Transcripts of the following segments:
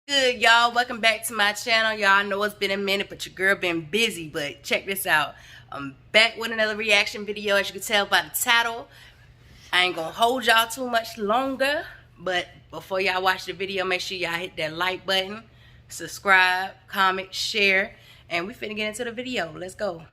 Good, y'all. Welcome back to my channel. Y'all know it's been a minute, but your girl been busy. But check this out. I'm back with another reaction video. As you can tell by the title, I ain't gonna hold y'all too much longer. But before y'all watch the video, make sure y'all hit that like button, subscribe, comment, share, and we finna get into the video. Let's go.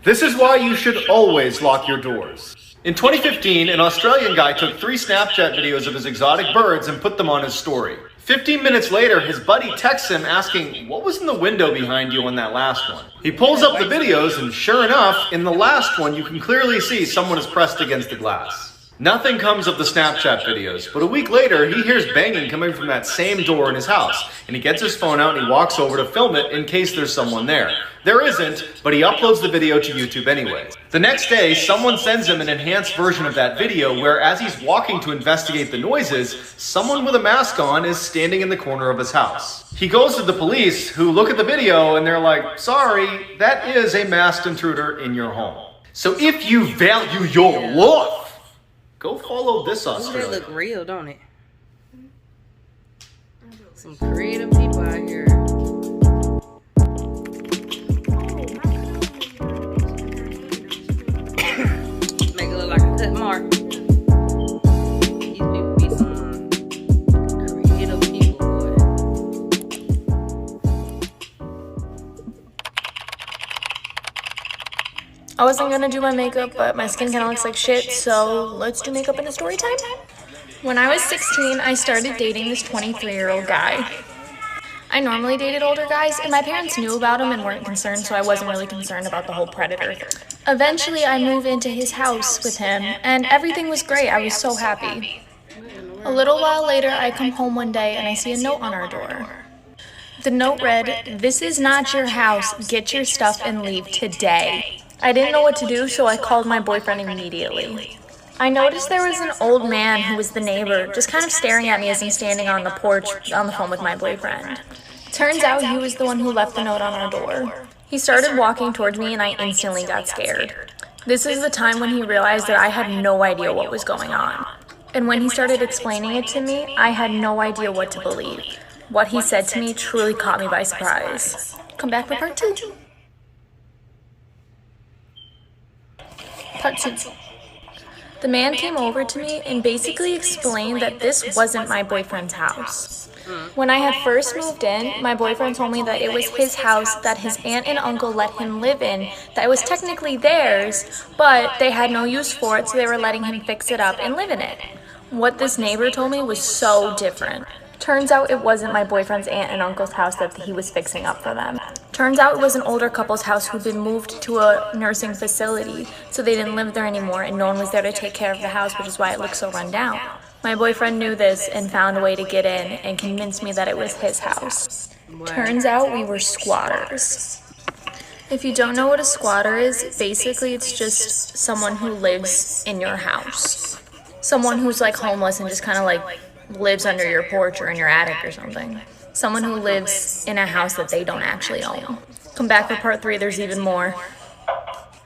This is why you should always lock your doors. In 2015, an Australian guy took 3 Snapchat videos of his exotic birds and put them on his story. 15 minutes later, his buddy texts him asking, "What was in the window behind you on that last one?" He pulls up the videos and sure enough, in the last one you can clearly see someone is pressed against the glass. Nothing comes of the Snapchat videos, but a week later he hears banging coming from that same door in his house, and he gets his phone out and he walks over to film it in case there's someone there. There isn't, but he uploads the video to YouTube anyway. The next day, someone sends him an enhanced version of that video where, as he's walking to investigate the noises, someone with a mask on is standing in the corner of his house. He goes to the police, who look at the video and they're like, "Sorry, that is a masked intruder in your home. So if you value your life, go follow this Australian." They look real, don't it? Some creative people out here. Make it look like a cut mark. These people be some creative people, boy. I wasn't gonna do my makeup, but my skin kind of looks like shit, so let's do makeup in a story time. When I was 16, I started dating this 23-year-old guy. I normally dated older guys, and my parents knew about him and weren't concerned, so I wasn't really concerned about the whole predator thing. Eventually, I moved into his house with him, and everything was great. I was so happy. A little while later, I come home one day, and I see a note on our door. The note read, "This is not your house. Get your stuff and leave today." I didn't know what to do, so I called my boyfriend immediately. I noticed there was an old man who was the neighbor, just kind of staring at me as I'm standing on the porch on the phone with my boyfriend. Turns out he was the one who left the note on our door. He started walking towards me and I instantly got scared. This is the time when he realized that I had no idea what was going on. And when he started explaining it to me, I had no idea what to believe. What he said to me truly caught me by surprise. Come back for part 2. Part 2. The man came over to me and basically explained that this wasn't my boyfriend's house. When I had first moved in, my boyfriend told me that it was his house that his aunt and uncle let him live in, that it was technically theirs, but they had no use for it, so they were letting him fix it up and live in it. What this neighbor told me was so different. Turns out it wasn't my boyfriend's aunt and uncle's house that he was fixing up for them. Turns out it was an older couple's house who'd been moved to a nursing facility, so they didn't live there anymore and no one was there to take care of the house, which is why it looked so run down. My boyfriend knew this and found a way to get in and convinced me that it was his house. Turns out we were squatters. If you don't know what a squatter is, basically it's just someone who lives in your house. Someone who's like homeless and just kind of like lives under your porch or in your attic or something. Someone who lives in a house that they don't actually own. Come back for part 3, there's even more.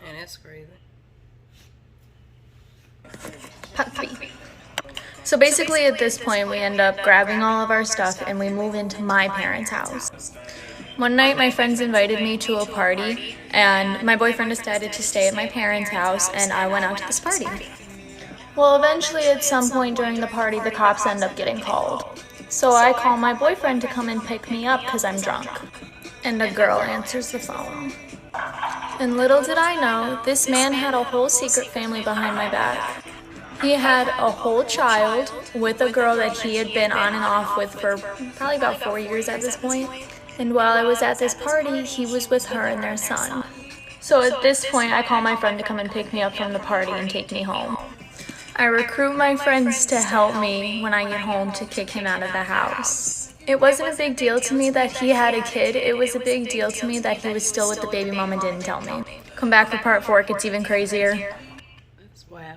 Man, that's crazy. Part 3. So basically at this point we end up grabbing all of our stuff and we move into my parents' house. One night my friends invited me to a party and my boyfriend decided to stay at my parents' house and I went out to this party. Well, eventually at some point during the party, the cops end up getting called. So I call my boyfriend to come and pick me up because I'm drunk. And a girl answers the phone. And little did I know, this man had a whole secret family behind my back. He had a whole child with a girl that he had been on and off with for probably about 4 years at this point. And while I was at this party, he was with her and their son. So at this point, I call my friend to come and pick me up from the party and take me home. I recruit my friends to help me when I get home to kick him out of the house. It wasn't a big deal to me that he had a kid. It was a big deal to me that he was still with the baby mom and didn't tell me. Come back for part 4, it gets even crazier. That's wow.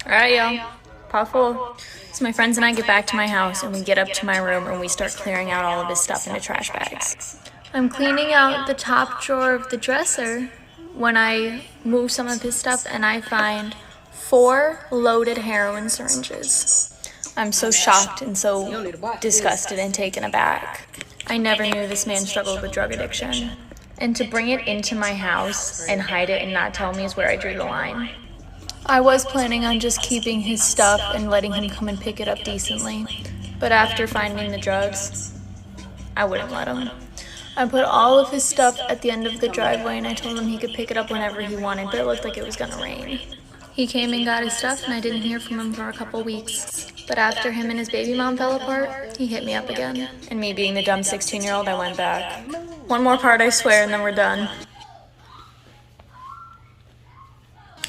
Alright, y'all. Part 4. So my friends and I get back to my house and we get up to my room and we start clearing out all of his stuff into trash bags. I'm cleaning out the top drawer of the dresser when I move some of his stuff and I find 4 loaded heroin syringes. I'm so shocked and so disgusted and taken aback. I never knew this man struggled with drug addiction. And to bring it into my house and hide it and not tell me is where I drew the line. I was planning on just keeping his stuff and letting him come and pick it up decently. But after finding the drugs, I wouldn't let him. I put all of his stuff at the end of the driveway and I told him he could pick it up whenever he wanted, but it looked like it was gonna rain. He came and got his stuff and I didn't hear from him for a couple weeks. But after him and his baby mom fell apart, he hit me up again. And me being the dumb 16-year-old, I went back. One more part, I swear, and then we're done.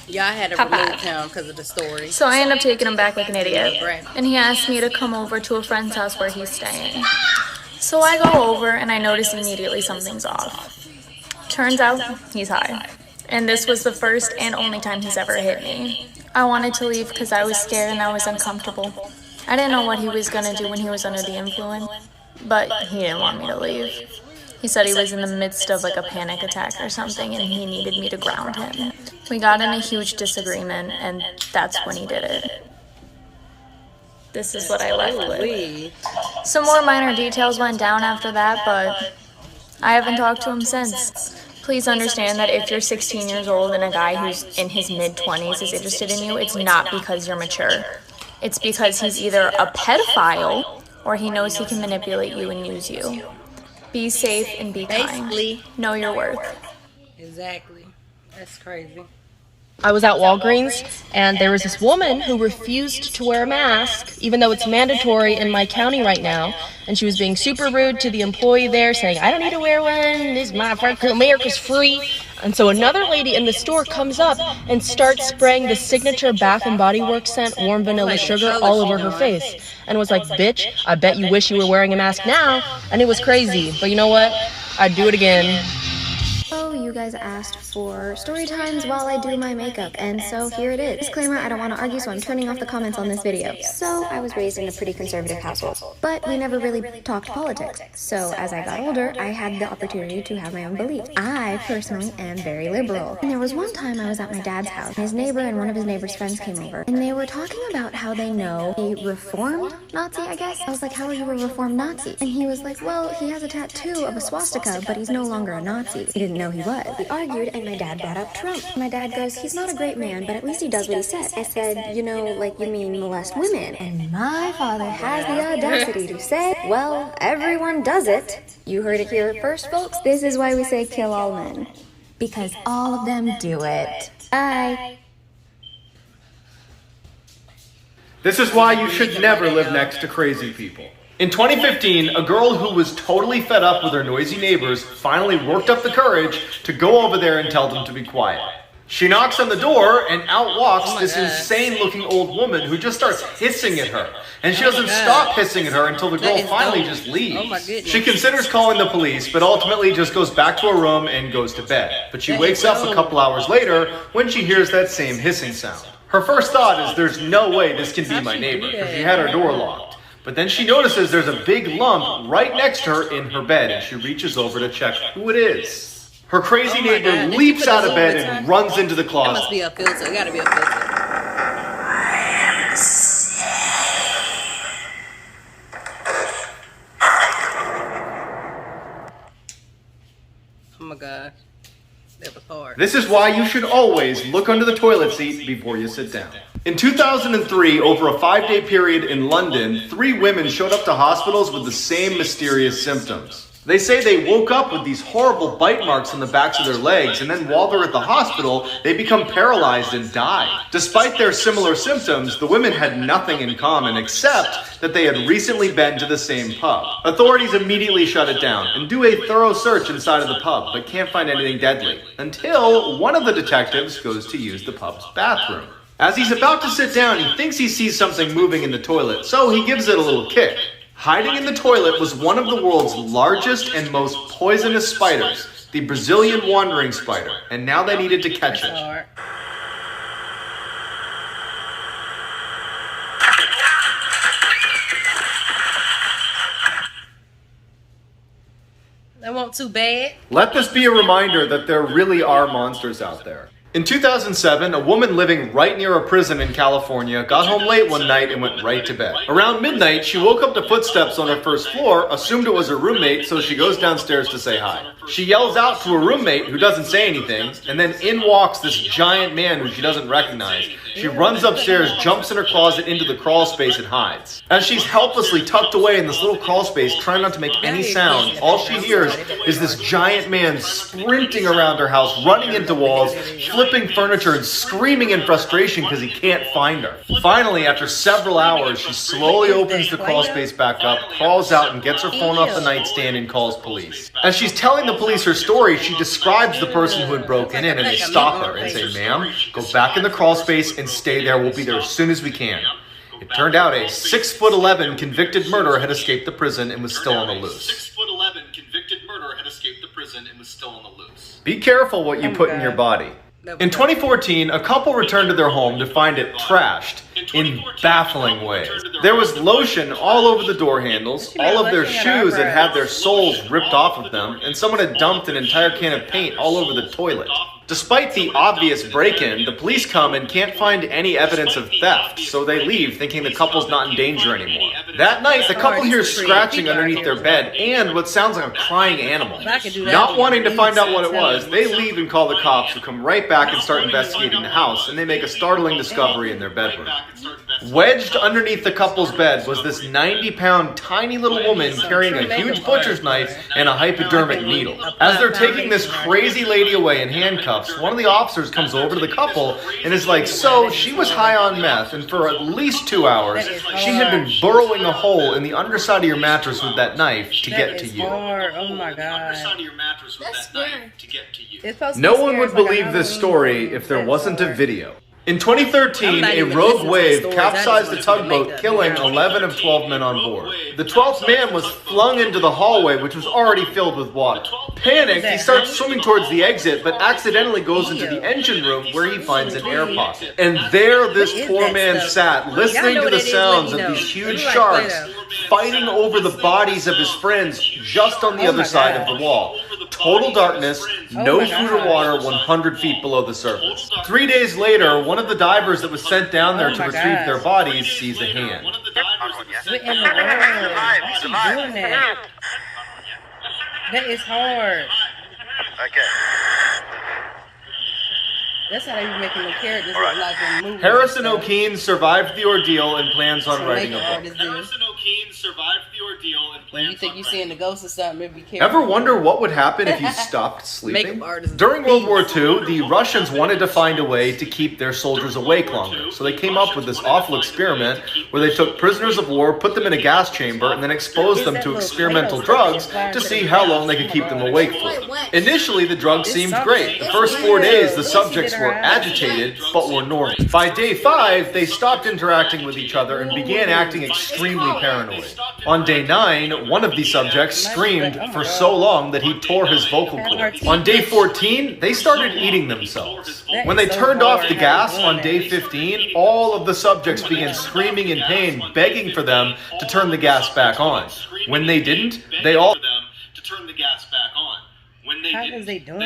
Y'all had to remove him because of the story. So I end up taking him back like an idiot. And he asked me to come over to a friend's house where he's staying. So I go over and I notice immediately something's off. Turns out, he's high. And this was the first and only time he's ever hit me. I wanted to leave because I was scared and I was uncomfortable. I didn't know what he was gonna do when he was under the influence, but he didn't want me to leave. He said he was in the midst of like a panic attack or something and he needed me to ground him. We got in a huge disagreement and that's when he did it. This is what I left with. Some more minor details went down after that, but I haven't talked to him since. Please understand that if you're 16 years old and a guy who's in his mid-20s is interested in you, it's not because you're mature. It's because he's either a pedophile or he knows he can manipulate you and use you. Be safe and be kind. Know your worth. Exactly. That's crazy. I was at Walgreens, and there was this woman who refused to wear a mask, even though it's mandatory in my county right now. And she was being super rude to the employee there, saying, I don't need to wear one, this is my America's free. And so another lady in the store comes up and starts spraying the signature Bath & Body Works scent, Warm Vanilla Sugar, all over her face. And was like, bitch, I bet you wish you were wearing a mask now. And it was crazy. But you know what? I'd do it again. So you guys asked for story times while I do my makeup, and so here it is. Disclaimer, I don't want to argue, so I'm turning off the comments on this video. So I was raised in a pretty conservative household, but we never really talked politics. So as I got older, I had the opportunity to have my own beliefs. I personally am very liberal. And there was one time I was at my dad's house, and his neighbor and one of his neighbor's friends came over, and they were talking about how they know a reformed Nazi, I guess. I was like, how are you a reformed Nazi? And he was like, well, he has a tattoo of a swastika, but he's no longer a Nazi. He didn't know he was. We argued and my dad brought up Trump. My dad goes, he's not a great man, but at least he does what he says. I said, you know, like you mean molest women. And my father has the audacity to say, well, everyone does it. You heard it here first, folks. This is why we say kill all men. Because all of them do it. Bye. This is why you should never live next to crazy people. In 2015, a girl who was totally fed up with her noisy neighbors finally worked up the courage to go over there and tell them to be quiet. She knocks on the door and out walks this insane-looking old woman who just starts hissing at her. And she doesn't stop hissing at her until the girl finally just leaves. Oh my goodness. She considers calling the police, but ultimately just goes back to her room and goes to bed. But she wakes up a couple hours later when she hears that same hissing sound. Her first thought is there's no way this can be my neighbor, because she had her door locked. But then she notices there's a big lump right next to her in her bed, and she reaches over to check who it is. Her crazy neighbor leaps out of bed and runs into the That closet. must be a filter. It gotta be a filter. Oh my god. That was hard. This is why you should always look under the toilet seat before you sit down. In 2003, over a 5-day period in London, 3 women showed up to hospitals with the same mysterious symptoms. They say they woke up with these horrible bite marks on the backs of their legs, and then while they're at the hospital, they become paralyzed and die. Despite their similar symptoms, the women had nothing in common except that they had recently been to the same pub. Authorities immediately shut it down and do a thorough search inside of the pub, but can't find anything deadly, until one of the detectives goes to use the pub's bathroom. As he's about to sit down, he thinks he sees something moving in the toilet, so he gives it a little kick. Hiding in the toilet was one of the world's largest and most poisonous spiders, the Brazilian wandering spider, and now they needed to catch it. Hard. That won't too bad. Let this be a reminder that there really are monsters out there. In 2007, a woman living right near a prison in California got home late one night and went right to bed. Around midnight, she woke up to footsteps on her first floor, assumed it was her roommate, so she goes downstairs to say hi. She yells out to her roommate, who doesn't say anything, and then in walks this giant man who she doesn't recognize. She runs upstairs, jumps in her closet into the crawl space, and hides. As she's helplessly tucked away in this little crawl space, trying not to make any sound, all she hears is this giant man sprinting around her house, running into walls, flipping furniture, and screaming in frustration because he can't find her. Finally, after several hours, she slowly opens the crawl space back up, crawls out, and gets her phone off the nightstand and calls police. As she's telling the police her story, she describes the person who had broken in, and they stop her and say, "Ma'am, go back in the crawl space and stay there. We'll be there as soon as we can." It turned out a 6'11" convicted murderer had escaped the prison and was still on the loose. 6'11" convicted murderer had escaped the prison and was still on the loose. Be careful what you put in your body. In 2014, a couple returned to their home to find it trashed in baffling ways. There was lotion all over the door handles, all of their shoes had had their soles ripped off of them, and someone had dumped an entire can of paint all over the toilet. Despite the obvious break-in, the police come and can't find any evidence of theft, so they leave thinking the couple's not in danger anymore. That night, the couple hears scratching underneath their bed and what sounds like a crying animal. Not wanting to find out what it was, they leave and call the cops, who come right back and start investigating the house, and they make a startling discovery in their bedroom. Wedged underneath the couple's bed was this 90-pound tiny little woman carrying a huge butcher's knife and a hypodermic needle. As they're taking this crazy lady away in handcuffs, one of the officers comes over to the couple and is like, "So she was high on meth, and for at least 2 hours, she had been burrowing a hole in the underside of your mattress with that knife to get to you." Oh my god. No one would believe this story if there wasn't a video. In 2013, a rogue wave capsized a tugboat, killing 11 of 12 men on board. The 12th man was flung into the hallway, which was already filled with water. Panicked, he starts swimming towards the exit, but accidentally goes into the engine room where he finds an air pocket. And there this poor man sat, listening to the sounds of these huge sharks fighting over the bodies of his friends just on the other side of the wall. Total darkness, no food or water 100 feet below the surface. 3 days later, one of the divers that was sent down there to retrieve their bodies sees a hand. What in the world? Why is he doing that? That is hard. Okay. That's how they be making the characters look like in movies. Harrison O'Keene survived the ordeal and plans on writing a book. Harrison O'Keene survived the ordeal and plans. When you think you're seeing the ghost or something, be careful. Ever wonder what would happen if you stopped sleeping? During World War II, the Russians wanted to find a way to keep their soldiers awake longer, so they came up with this awful experiment where they took prisoners of war, put them in a gas chamber, and then exposed them to experimental drugs to see how long they could keep them awake for. Initially, the drugs seemed great. The first 4 days, the subjects were agitated, but were normal. By day 5, they stopped interacting with each other and began acting extremely paranoid. On day 9, one of the subjects screamed for so long that he tore his vocal cords. On day 14, they started eating themselves. When they turned off the gas on day 15, all of the subjects began screaming in pain, begging for them to turn the gas back on. When they didn't, they all... How is they doing